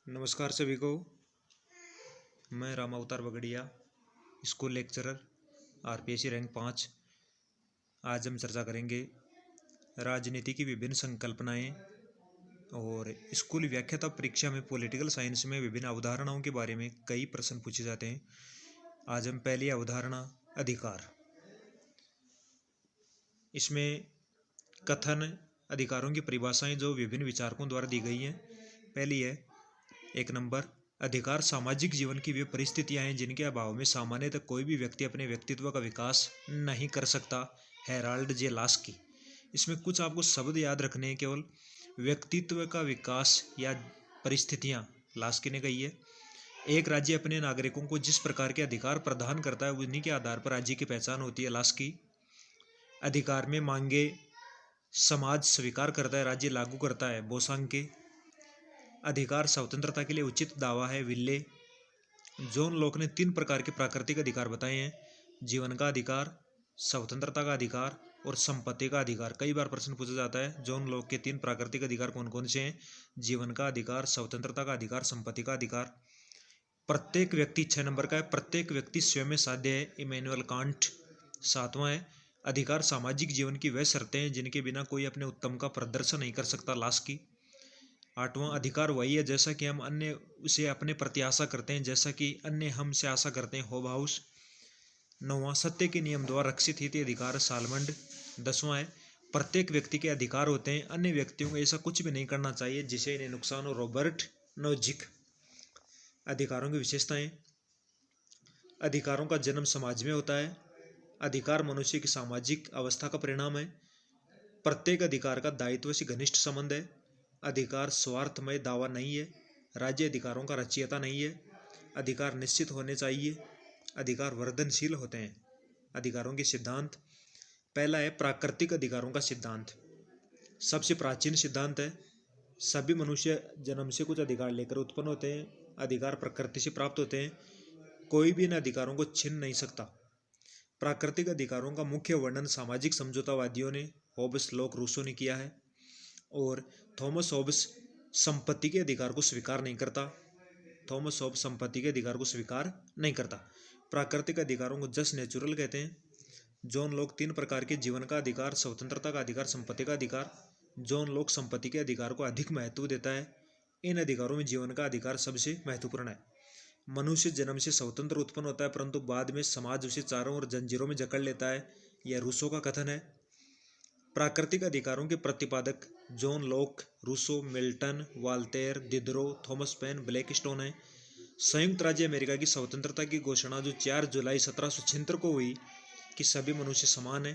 नमस्कार सभी को। मैं Ram Avtar Bagadiya, school lecturer, RPSC rank 5। आज हम चर्चा करेंगे राजनीति की विभिन्न संकल्पनाएं और स्कूल व्याख्याता परीक्षा में पॉलिटिकल साइंस में विभिन्न अवधारणाओं के बारे में कई प्रश्न पूछे जाते हैं। आज हम पहली अवधारणा अधिकार, इसमें कथन अधिकारों की परिभाषाएं जो विभिन्न विचारकों द्वारा दी गई हैं। पहली है 1 नंबर, अधिकार सामाजिक जीवन की वे परिस्थितियां हैं जिनके अभाव में सामान्यतः कोई भी व्यक्ति अपने व्यक्तित्व का विकास नहीं कर सकता। हेराल्ड जे लास्की। इसमें कुछ आपको शब्द याद रखने हैं, केवल व्यक्तित्व का विकास या परिस्थितियां लास्की ने कही है। एक राज्य अपने नागरिकों को जिस प्रकार के अधिकार प्रदान करता है उन्हीं के आधार पर राज्य की पहचान होती है, लास्की। अधिकार में मांगे समाज स्वीकार करता है, राज्य लागू करता है, बोसांके। अधिकार स्वतंत्रता के लिए उचित दावा है, विल्ले। जॉन लॉक ने 3 प्रकार के प्राकृतिक अधिकार बताए हैं, जीवन का अधिकार, स्वतंत्रता का अधिकार और संपत्ति का अधिकार। कई बार प्रश्न पूछा जाता है जॉन लॉक के 3 प्राकृतिक अधिकार कौन कौन से हैं? जीवन का अधिकार, स्वतंत्रता का अधिकार, संपत्ति का अधिकार। प्रत्येक व्यक्ति 6 नंबर का है, प्रत्येक व्यक्ति स्वयं में साध्य है, इमैनुअल कांट। 7वां है अधिकार सामाजिक जीवन की वह शर्तें हैं जिनके बिना कोई अपने उत्तम का प्रदर्शन नहीं कर सकता, लास्की। 8वां अधिकार वही है जैसा कि हम अन्य उसे अपने प्रति आशा करते हैं, जैसा कि अन्य हमसे आशा करते हैं, होबहाउस। 9वां सत्य के नियम द्वारा रक्षित हित अधिकार, सालमंड। 10वां है प्रत्येक व्यक्ति के अधिकार होते हैं, अन्य व्यक्तियों को ऐसा कुछ भी नहीं करना चाहिए जिससे इन्हें नुकसान हो, रॉबर्ट नोजिक। अधिकारों की विशेषताएं। अधिकारों का जन्म समाज में होता है। अधिकार मनुष्य की सामाजिक अवस्था का परिणाम है। प्रत्येक अधिकार का दायित्व से घनिष्ठ संबंध है। अधिकार स्वार्थमय दावा नहीं है। राज्य अधिकारों का रचयिता नहीं है। अधिकार निश्चित होने चाहिए। अधिकार वर्धनशील होते हैं। अधिकारों के सिद्धांत। पहला है प्राकृतिक अधिकारों का सिद्धांत। सबसे प्राचीन सिद्धांत है। सभी मनुष्य जन्म से कुछ अधिकार लेकर उत्पन्न होते हैं। अधिकार प्रकृति से प्राप्त होते हैं, कोई भी इन अधिकारों को छीन नहीं सकता। प्राकृतिक अधिकारों का मुख्य वर्णन सामाजिक समझौतावादियों ने, होब्स, लॉक, रूसो ने किया है। और थॉमस होब्स संपत्ति के अधिकार को स्वीकार नहीं करता। थॉमस होब्स संपत्ति के अधिकार को स्वीकार नहीं करता। प्राकृतिक अधिकारों को जस्ट नेचुरल कहते हैं। जॉन लॉक 3 प्रकार के जीवन का अधिकार, स्वतंत्रता का अधिकार, संपत्ति का अधिकार। जॉन लॉक संपत्ति के अधिकार को अधिक महत्व देता है। इन अधिकारों में जीवन का अधिकार सबसे महत्वपूर्ण है। मनुष्य जन्म से स्वतंत्र उत्पन्न होता है परंतु बाद में समाज उसे चारों ओर जंजीरों में जकड़ लेता है, यह रूसो का कथन है। प्राकृतिक अधिकारों के प्रतिपादक John Locke, Rousseau, Milton, Voltaire, Diderot, Thomas Paine, Blackstone है। संयुक्त राज्य अमेरिका की स्वतंत्रता की घोषणा जो 4 जुलाई 1776 को हुई कि सभी मनुष्य समान है।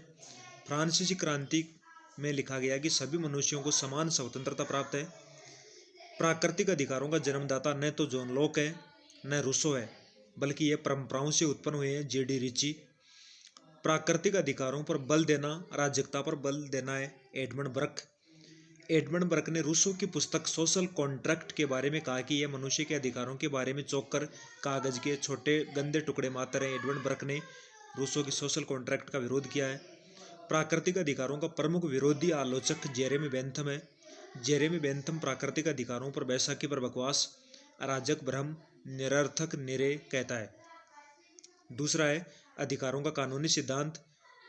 फ्रांसीसी क्रांति में लिखा गया कि सभी मनुष्यों को समान स्वतंत्रता प्राप्त है। प्राकृतिक अधिकारों का जन्मदाता न तो जॉन लॉक है न रूसो है, बल्कि ये परंपराओं से उत्पन्न हुए हैं, जेडी रिची। प्राकृतिक अधिकारों पर बल देना, अराजकता पर बल देना है, एडमंड बर्क। एडमंड बर्क ने रूसो की पुस्तक सोशल कॉन्ट्रैक्ट के बारे में कहा कि यह मनुष्य के अधिकारों के बारे में चौंक कागज के छोटे गंदे टुकड़े मात्र हैं। एडमंड बर्क ने रूसो की सोशल कॉन्ट्रैक्ट का विरोध किया है। प्राकृतिक अधिकारों का प्रमुख विरोधी आलोचक जेरेमी बेंथम है। जेरेमी बेंथम प्राकृतिक अधिकारों पर बैसाखी पर बकवास, अराजक, भ्रम, निरर्थक, निरे कहता है। दूसरा है अधिकारों का कानूनी सिद्धांत।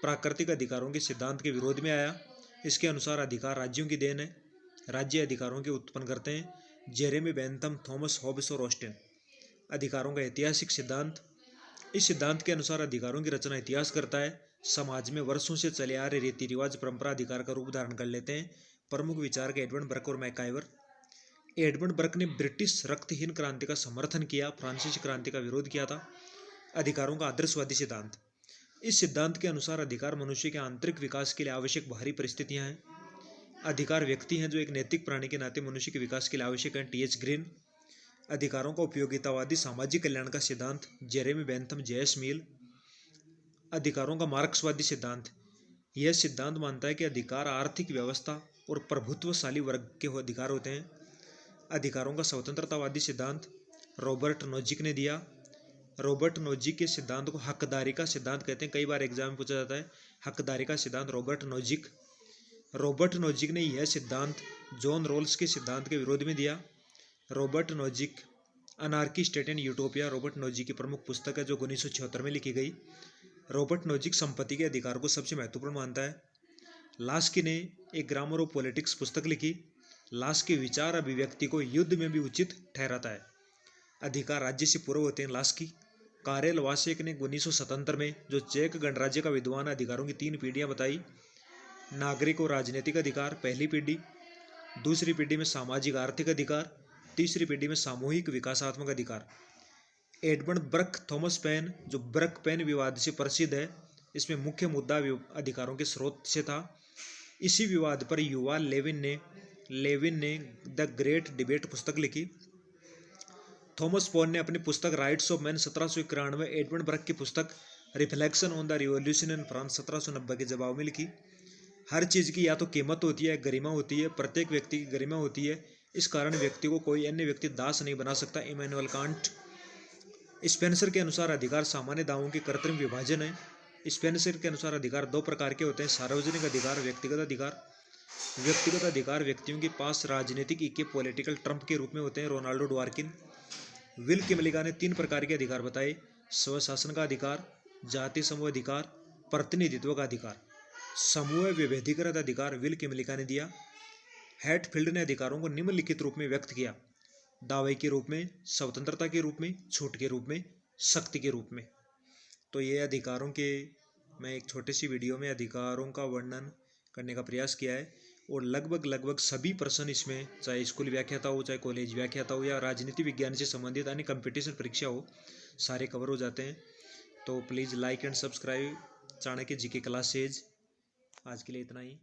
प्राकृतिक अधिकारों के सिद्धांत के विरोध में आया। इसके अनुसार अधिकार राज्यों की देन है, राज्य अधिकारों के उत्पन्न करते हैं। जेरेमी बेंथम, थॉमस होब्स और ऑस्टिन। अधिकारों का ऐतिहासिक सिद्धांत। इस सिद्धांत के अनुसार अधिकारों की रचना इतिहास करता है। समाज में वर्षों से चले आ रहे रीति रिवाज परंपरा अधिकार का रूप धारण कर लेते हैं। प्रमुख विचारक एडमंड बर्क और मैकाइवर। एडमंड बर्क ने ब्रिटिश रक्तहीन क्रांति का समर्थन किया, फ्रांसीसी क्रांति का विरोध किया था। अधिकारों का आदर्शवादी सिद्धांत। इस सिद्धांत के अनुसार अधिकार मनुष्य के आंतरिक विकास के लिए आवश्यक बाहरी परिस्थितियां हैं। अधिकार व्यक्ति हैं जो एक नैतिक प्राणी के नाते मनुष्य के विकास के लिए आवश्यक हैं, टी.एच. ग्रीन। अधिकारों का उपयोगितावादी सामाजिक कल्याण का सिद्धांत, जेरेमी बेंथम, जे.एस. मिल। अधिकारों का मार्क्सवादी सिद्धांत। यह सिद्धांत मानता है कि अधिकार आर्थिक व्यवस्था और प्रभुत्वशाली वर्ग के अधिकार होते हैं। अधिकारों का स्वतंत्रतावादी सिद्धांत रॉबर्ट नोजिक ने दिया। रॉबर्ट नोजिक के सिद्धांत को हकदारी का सिद्धांत कहते हैं, कई बार एग्जाम में पूछा जाता है हकदारी का सिद्धांत, रॉबर्ट नोजिक। रॉबर्ट नोजिक ने यह सिद्धांत जॉन रॉल्स के सिद्धांत के विरोध में दिया। Robert Nozick anarchy state and utopia Robert Nozick की प्रमुख पुस्तक है जो 1976 में लिखी गई। रॉबर्ट नोजिक संपत्ति के अधिकार को सबसे महत्वपूर्ण मानता है। लास्की ने एक ग्रामर ऑफ पॉलिटिक्स पुस्तक लिखी। लास्की विचार अभिव्यक्ति को युद्ध में भी उचित ठहराता है। अधिकार राज्य से पूर्व होते हैं। लास्की कारेल वासेक ने 1977 में जो चेक गणराज्य का विद्वान अधिकारों की 3 पीढ़ियां बताई। नागरिक और राजनीतिक अधिकार पहली पीढ़ी, दूसरी पीढ़ी में सामाजिक आर्थिक अधिकार, तीसरी पीढ़ी में सामूहिक विकासात्मक अधिकार। एडमंड ब्रक थॉमस पेन जो ब्रक पेन विवाद से प्रसिद्ध है, इसमें मुख्य मुद्दा अधिकारों के स्रोत से था। इसी विवाद पर युवा लेविन ने द ग्रेट डिबेट पुस्तक लिखी। थॉमस पोन ने अपनी पुस्तक rights of man 1791, Edmund book की पुस्तक reflection on the revolution in France 1790 के जवाब में लिखी। हर चीज़ की या तो कीमत होती है, गरिमा होती है, प्रत्येक व्यक्ति की गरिमा होती है। इस कारण व्यक्ति को कोई अन्य व्यक्ति दास नहीं बना सकता। Immanuel Kant. स्पेंसर के अनुसार अधिकार सामान्य दावों की कृत्रिम विभाजन है। स्पेंसर के अनुसार अधिकार 2 प्रकार के होते हैं, सार्वजनिक अधिकार, व्यक्तिगत अधिकार। व्यक्तिगत अधिकार व्यक्तियों के पास राजनीतिक इक्के पॉलिटिकल ट्रम्प के रूप में होते हैं। रोनाल्डो ड्वार्किन। विल किमलिका ने 3 प्रकार के अधिकार बताए, स्वशासन का अधिकार, जाति समूह अधिकार, प्रतिनिधित्व का अधिकार। समूह विभेदीकृत अधिकार विल किमलिका ने दिया। हैटफील्ड ने अधिकारों को निम्नलिखित रूप में व्यक्त किया, दावे के रूप में, स्वतंत्रता के रूप में, छूट के रूप में, शक्ति के रूप में। तो ये अधिकारों के मैं एक छोटी सी वीडियो में अधिकारों का वर्णन करने का प्रयास किया है और लगभग सभी प्रश्न इसमें, चाहे स्कूल व्याख्याता हो, चाहे कॉलेज व्याख्याता हो या राजनीति विज्ञान से संबंधित अन्य कंपटीशन परीक्षा हो, सारे कवर हो जाते हैं। तो please like and subscribe Chanakya GK classes. आज के लिए इतना ही।